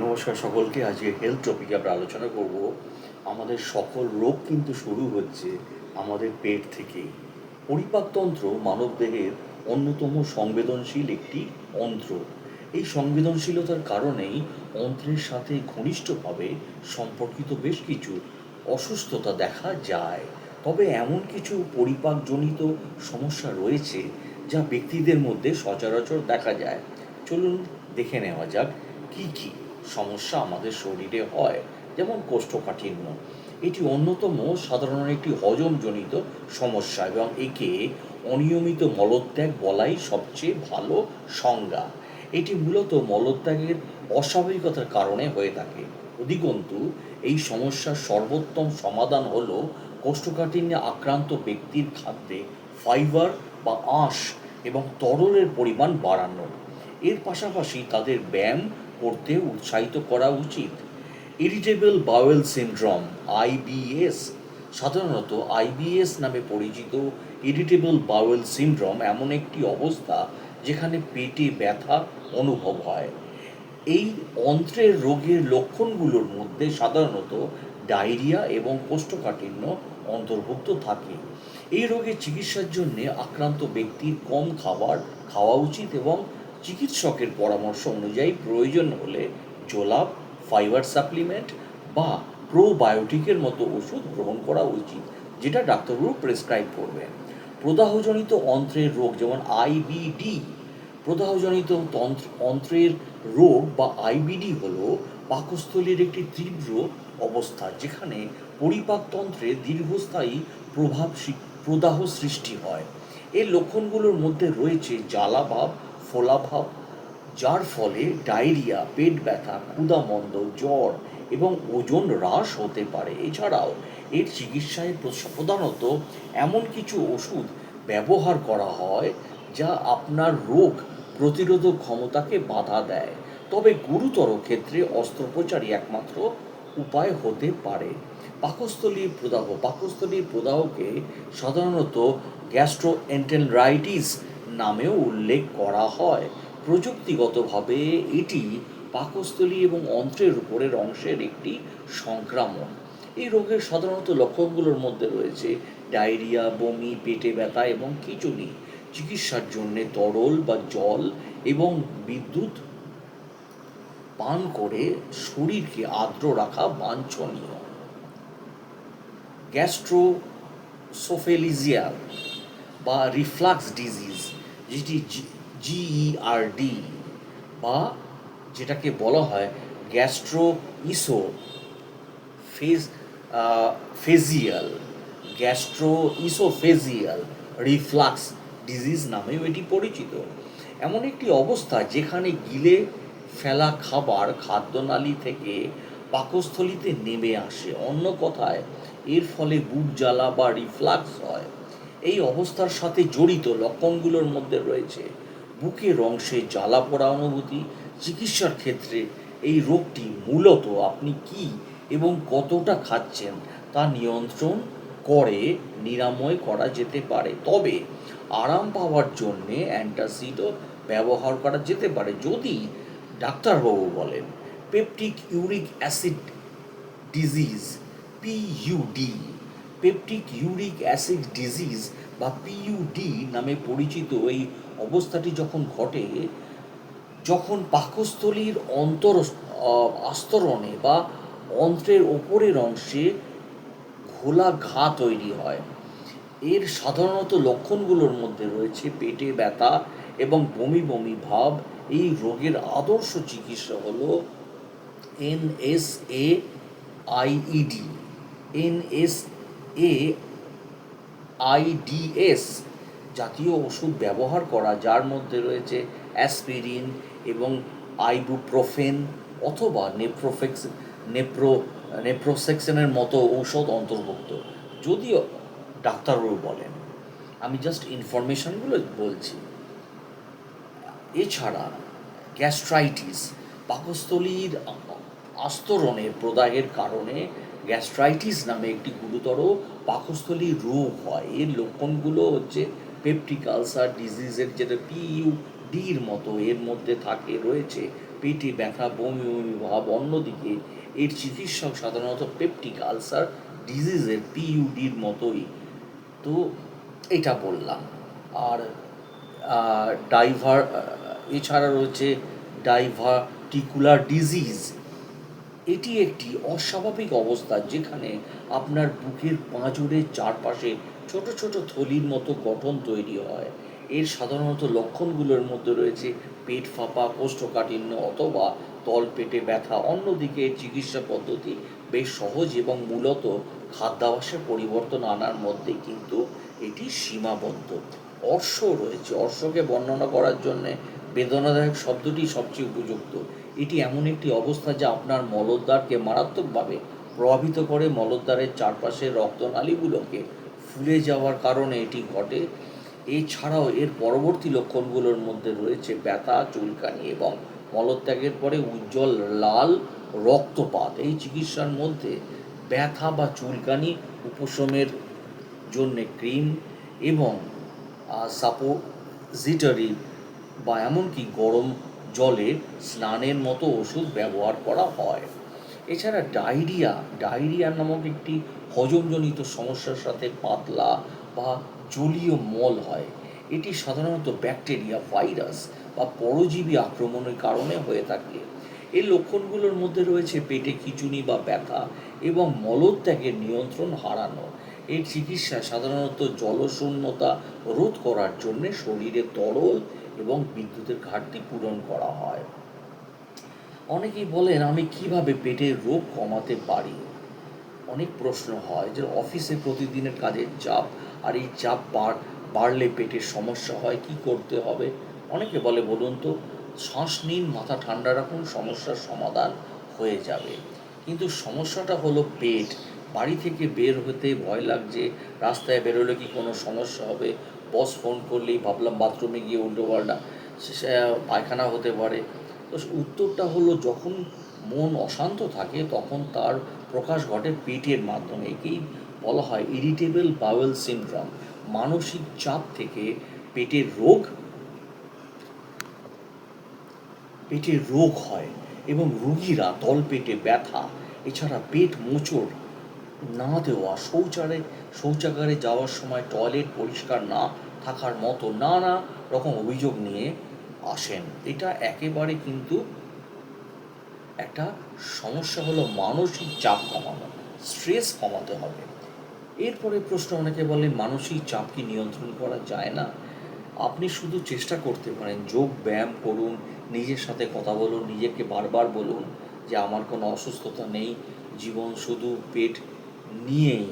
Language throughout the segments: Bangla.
নমস্কার সকলকে। আজকে হেলথ টপিকে আমরা আলোচনা করব। আমাদের সকল রোগ কিন্তু শুরু হচ্ছে আমাদের পেট থেকেই। পরিপাকতন্ত্র মানবদেহের অন্যতম সংবেদনশীল একটি অন্ত্র। এই সংবেদনশীলতার কারণেই অন্ত্রের সাথে ঘনিষ্ঠভাবে সম্পর্কিত বেশ কিছু অসুস্থতা দেখা যায়। তবে এমন কিছু পরিপাকজনিত সমস্যা রয়েছে যা ব্যক্তিদের মধ্যে সচরাচর দেখা যায়। চলুন দেখে নেওয়া যাক কী কী সমস্যা আমাদের শরীরে হয়। যেমন কোষ্ঠকাঠিন্য, এটি অন্যতম সাধারণ একটি হজমজনিত সমস্যা এবং একে অনিয়মিত মলত্যাগ বলাই সবচেয়ে ভালো সংজ্ঞা। এটি মূলত মলত্যাগের অস্বাভাবিকতার কারণে হয়ে থাকে। অধিকন্তু এই সমস্যার সর্বোত্তম সমাধান হল কোষ্ঠকাঠিন্যে আক্রান্ত ব্যক্তির খাদ্যে ফাইবার বা আঁশ এবং তরলের পরিমাণ বাড়ানো। এর পাশাপাশি তাদের ব্যায়াম করতে উৎসাহিত করা উচিত। ইরিটেবল বাওয়েল সিনড্রোম, আইবিএস, সাধারণত আইবিএস নামে পরিচিত ইরিটেবল বাওয়েল সিনড্রোম এমন একটি অবস্থা যেখানে পেটে ব্যথা অনুভব হয়। এই অন্ত্রের রোগের লক্ষণগুলোর মধ্যে সাধারণত ডায়রিয়া এবং কোষ্ঠকাঠিন্য অন্তর্ভুক্ত থাকে। এই রোগের চিকিৎসার জন্য আক্রান্ত ব্যক্তির কম খাবার খাওয়া উচিত এবং চিকিৎসকের পরামর্শ অনুযায়ী প্রয়োজন হলে জোলাপ, ফাইবার সাপ্লিমেন্ট বা প্রোবায়োটিকের মতো ওষুধ গ্রহণ করা উচিত, যেটা ডাক্তারবাবু প্রেসক্রাইব করবেন। প্রদাহজনিত অন্ত্রের রোগ যেমন আইবিডি, প্রদাহজনিত অন্ত্রের রোগ বা আইবিডি হল পাকস্থলীর একটি তীব্র অবস্থা যেখানে পরিপাকতন্ত্রে দীর্ঘস্থায়ী প্রদাহ সৃষ্টি হয়। এর লক্ষণগুলোর মধ্যে রয়েছে জ্বালাভাব, ফোলাভাব, যার ফলে ডায়রিয়া, পেট ব্যথা, ক্ষুধামন্দ, জ্বর এবং ওজন হ্রাস হতে পারে। এছাড়াও এর চিকিৎসায় প্রধানত এমন কিছু ওষুধ ব্যবহার করা হয় যা আপনার রোগ প্রতিরোধক ক্ষমতাকে বাধা দেয়। তবে গুরুতর ক্ষেত্রে অস্ত্রোপচারই একমাত্র উপায় হতে পারে। পাকস্থলীর প্রদাহকে সাধারণত গ্যাস্ট্রোএন্টেরাইটিস নামেও উল্লেখ করা হয়। প্রযুক্তিগতভাবে এটি পাকস্থলী এবং অন্ত্রের উপরের অংশের একটি সংক্রমণ। এই রোগের সাধারণত লক্ষণগুলোর মধ্যে রয়েছে ডায়রিয়া, বমি, পেটে ব্যথা এবং খিঁচুনি। চিকিৎসার জন্য তরল বা জল এবং বিদ্যুৎ পান করে শরীরকে আর্দ্র রাখা বাঞ্ছনীয়। গ্যাস্ট্রোসোফেলিজিয়াল বা রিফ্লাক্স ডিজিজ, যেটি জিইআরডি বা যেটাকে বলা হয় gastro oesophageal gastro oesophageal reflux disease নামেও এটি পরিচিত। এমন একটি অবস্থা যেখানে গিলে ফেলা খাবার খাদ্যনালী থেকে পাকস্থলীতে নেমে আসে। অন্য কথায় এর ফলে বুক জ্বালা বা রিফ্লাক্স হয়। এই অবস্থার সাথে জড়িত লক্ষণগুলোর মধ্যে রয়েছে বুকের অংশে জ্বালা পোড়া অনুভূতি। চিকিৎসার ক্ষেত্রে এই রোগটি মূলত আপনি কী এবং কতটা খাচ্ছেন তা নিয়ন্ত্রণ করে নিরাময় করা যেতে পারে। তবে আরাম পাওয়ার জন্যে অ্যান্টাসিডও ব্যবহার করা যেতে পারে যদি ডাক্তারবাবু বলেন। Peptic uric acid disease, PUD, peptic uric acid disease বা পিইউডি নামে পরিচিত এই অবস্থাটি যখন ঘটে, যখন পাকস্থলীর আস্তরণে বা অন্ত্রের ওপরের অংশে ঘোলা ঘা তৈরি হয়। এর সাধারণত লক্ষণগুলোর মধ্যে রয়েছে পেটে ব্যথা এবং বমি বমি ভাব। এই রোগের আদর্শ চিকিৎসা হল এনএসএআইডি, এনএসএআইডিএস জাতীয় ওষুধ ব্যবহার করা, যার মধ্যে রয়েছে অ্যাসপিরিন এবং আইবুপ্রোফেন অথবা নেপ্রোসেক্সেনের মতো ঔষধ অন্তর্ভুক্ত, যদিও ডাক্তারবাবু বলেন। আমি জাস্ট ইনফরমেশনগুলো বলছি। এছাড়া গ্যাস্ট্রাইটিস, পাকস্থলীর আস্তরণের প্রদাহের কারণে গ্যাস্ট্রাইটিস নামে একটি গুরুতর পাকস্থলীর রোগ হয়। এর লক্ষণগুলো হচ্ছে পেপটিক আলসার ডিজিজের যেটা পিইউডির মতো এর মধ্যে রয়েছে পেটে ব্যথা, বমি বমি ভাব। অন্যদিকে এর চিকিৎসক সাধারণত পেপটিক আলসার ডিজিজের পিইউডির মতোই। তো এটা বললাম। আর ডাইভার এছাড়া রয়েছে ডাইভার্টিকুলার ডিজিজ। এটি একটি অস্বাভাবিক অবস্থা যেখানে আপনার বুকের পাঁজরের চারপাশে ছোট ছোট থলির মতো গঠন তৈরি হয়। এর সাধারণত লক্ষণগুলোর মধ্যে রয়েছে পেট ফাঁপা, কোষ্ঠকাঠিন্য অথবা তলপেটে ব্যথা। অন্যদিকে এর চিকিৎসা পদ্ধতি বেশ সহজ এবং মূলত খাদ্যাভ্যাসের পরিবর্তন আনার মধ্যেই কিন্তু এটি সীমাবদ্ধ। অর্শ রয়েছে। অর্শকে বর্ণনা করার জন্যে বেদনাদায়ক শব্দটি সবচেয়ে উপযুক্ত। এটি এমন একটি অবস্থা যা আপনার মলদ্বারকে মারাত্মকভাবে প্রভাবিত করে। মলদ্বারের চারপাশের রক্তনালীগুলোকে ফুলে যাওয়ার কারণে এটি ঘটে। এছাড়াও এর পরবর্তী লক্ষণগুলোর মধ্যে রয়েছে ব্যথা, চুলকানি এবং মলত্যাগের পরে উজ্জ্বল লাল রক্তপাত। এই চিকিৎসার মধ্যে ব্যথা বা চুলকানি উপশমের জন্যে ক্রিম এবং সাপোজিটরি বা এমনকি গরম জলে স্নানের মতো ওষুধ ব্যবহার করা হয়। এছাড়া ডায়রিয়া নামক একটি হজমজনিত সমস্যার সাথে পাতলা বা জলীয় মল হয়। এটি সাধারণত ব্যাকটেরিয়া, ভাইরাস বা পরজীবী আক্রমণের কারণে হয়ে থাকে। এই লক্ষণগুলোর মধ্যে রয়েছে পেটে খিঁচুনি বা ব্যথা এবং মলত্যাগের নিয়ন্ত্রণ হারানো। এর চিকিৎসা সাধারণত জলশূন্যতা রোধ করার জন্য শরীরে তরল এবং বিদ্যুতের ঘাটতি পূরণ করা হয়। অনেকেই বলেন, আমি কিভাবে পেটের রোগ কমাতে পারি? অনেক প্রশ্ন হয় যে অফিসে প্রতিদিনের কাজের চাপ, আর এই চাপ বাড়লে পেটের সমস্যা হয়, কি করতে হবে? অনেকে বলে, বলুন তো, শ্বাস নিন, মাথা ঠান্ডা রাখুন, সমস্যার সমাধান হয়ে যাবে। কিন্তু সমস্যাটা হলো পেট। বাড়ি থেকে বের হতে ভয় লাগছে, রাস্তায় বেরোলে কি কোনো সমস্যা হবে? বস ফোন করলেই ভাবলাম বাথরুমে গিয়ে উল্টোপাল্টা পায়খানা হতে পারে। তো উত্তরটা হলো, যখন মন অশান্ত থাকে তখন তার প্রকাশ ঘটে পেটের মাধ্যমে। একেই বলা হয় ইরিটেবল বাওয়েল সিনড্রোম। মানসিক চাপ থেকে পেটের রোগ পেটের রোগ হয় এবং রোগীরা তলপেটে ব্যথা, এছাড়া পেট মোচড় না দেওয়া, শৌচাগারে যাওয়ার সময় টয়লেট পরিষ্কার না থাকার মতো নানা রকম অভিযোগ নিয়ে আসেন। এটা একেবারে কিন্তু একটা সমস্যা। হলো মানসিক চাপ কমানো, স্ট্রেস কমাতে হবে। এরপরে প্রশ্ন অনেকে বলে, মানসিক চাপ কি নিয়ন্ত্রণ করা যায় না? আপনি শুধু চেষ্টা করতে পারেন, যোগ ব্যায়াম করুন, নিজের সাথে কথা বলুন, নিজেকে বারবার বলুন যে আমার কোনো অসুস্থতা নেই, জীবন শুধু পেট নিয়েই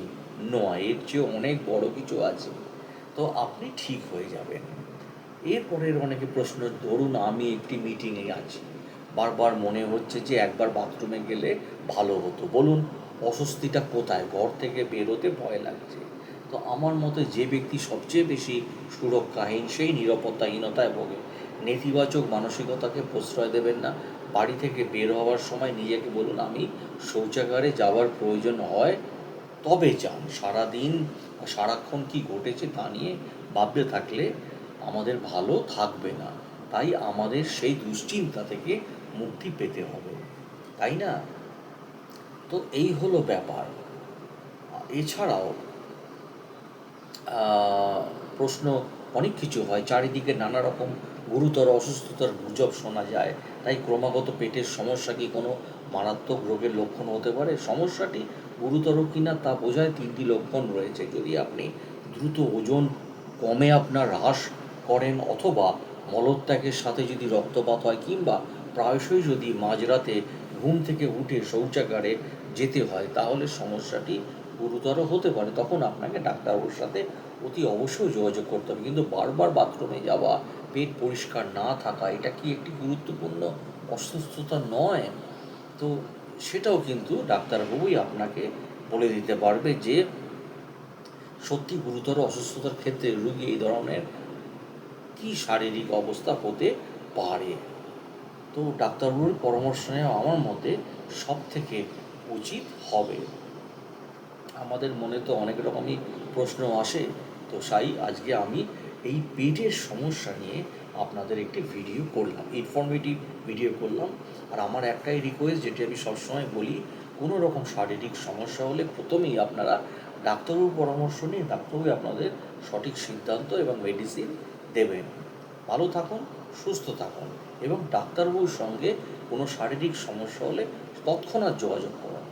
নয়, এর চেয়ে অনেক বড় কিছু আছে। তো আপনি ঠিক হয়ে যাবেন। এরপরের অনেকে প্রশ্ন, ধরুন আমি একটি মিটিংয়ে আছি, বারবার মনে হচ্ছে যে একবার বাথরুমে গেলে ভালো হতো। বলুন, অস্বস্তিটা কোথায়? ঘর থেকে বেরোতে ভয় লাগছে। তো আমার মতে যে ব্যক্তি সবচেয়ে বেশি সুরক্ষাহীন সেই নিরাপত্তাহীনতায় ভোগে। নেতিবাচক মানসিকতাকে প্রশ্রয় দেবেন না। বাড়ি থেকে বের হওয়ার সময় নিজেকে বলুন, আমি শৌচাগারে যাওয়ার প্রয়োজন হয় তবে যান। সারাদিন সারাক্ষণ কি ঘটেছে তা নিয়ে ভাবতে থাকলে আমাদের ভালো থাকবে না। তাই আমাদের সেই দুশ্চিন্তা থেকে মুক্তি পেতে হবে, তাই না? তো এই হলো ব্যাপার। এছাড়াও আহ, প্রশ্ন অনেক কিছু হয়। চারিদিকে নানা রকম গুরুতর অসুস্থতার গুজব শোনা যায়। তাই ক্রমাগত পেটের সমস্যা কি কোনো মারাত্মক রোগের লক্ষণ হতে পারে? সমস্যাটি গুরুতর কিনা তা বোঝায় তিনটি লক্ষণ রয়েছে। যদি আপনি দ্রুত ওজন কমে আপনার হ্রাস করেন, অথবা মলত্যাগের সাথে যদি রক্তপাত হয়, কিংবা প্রায়শই যদি মাঝরাতে ঘুম থেকে উঠে শৌচাগারে যেতে হয়, তাহলে সমস্যাটি গুরুতর হতে পারে। তখন আপনাকে ডাক্তারবাবুর সাথে অতি অবশ্যই যোগাযোগ করতে হবে। কিন্তু বারবার বাথরুমে যাওয়া, পেট পরিষ্কার না থাকা, এটা কি একটি গুরুত্বপূর্ণ অসুস্থতা নয়? তো সেটাও কিন্তু ডাক্তারবাবুই আপনাকে বলে দিতে পারবে যে সত্যি গুরুতর অসুস্থতার ক্ষেত্রে রোগী এই ধরনের কী শারীরিক অবস্থা হতে পারে। তো ডাক্তারবাবুর পরামর্শ নেওয়া আমার মতে সব থেকে উচিত হবে। আমাদের মনে তো অনেক রকমই প্রশ্ন আসে। তো আজকে আমি এই পেটের সমস্যা নিয়ে আপনাদের একটি ভিডিও করলাম, ইনফরমেটিভ ভিডিও করলাম। আর আমার একটাই রিকোয়েস্ট, যেটি আমি সবসময় বলি, কোনো রকম শারীরিক সমস্যা হলে প্রথমেই আপনারা ডাক্তারবাবুর পরামর্শ নিয়ে ডাক্তারবাবু আপনাদের সঠিক সিদ্ধান্ত এবং মেডিসিন দেবেন। ভালো থাকুন, সুস্থ থাকুন এবং ডাক্তারবাবুর সঙ্গে কোনো শারীরিক সমস্যা হলে তৎক্ষণাৎ যোগাযোগ করুন।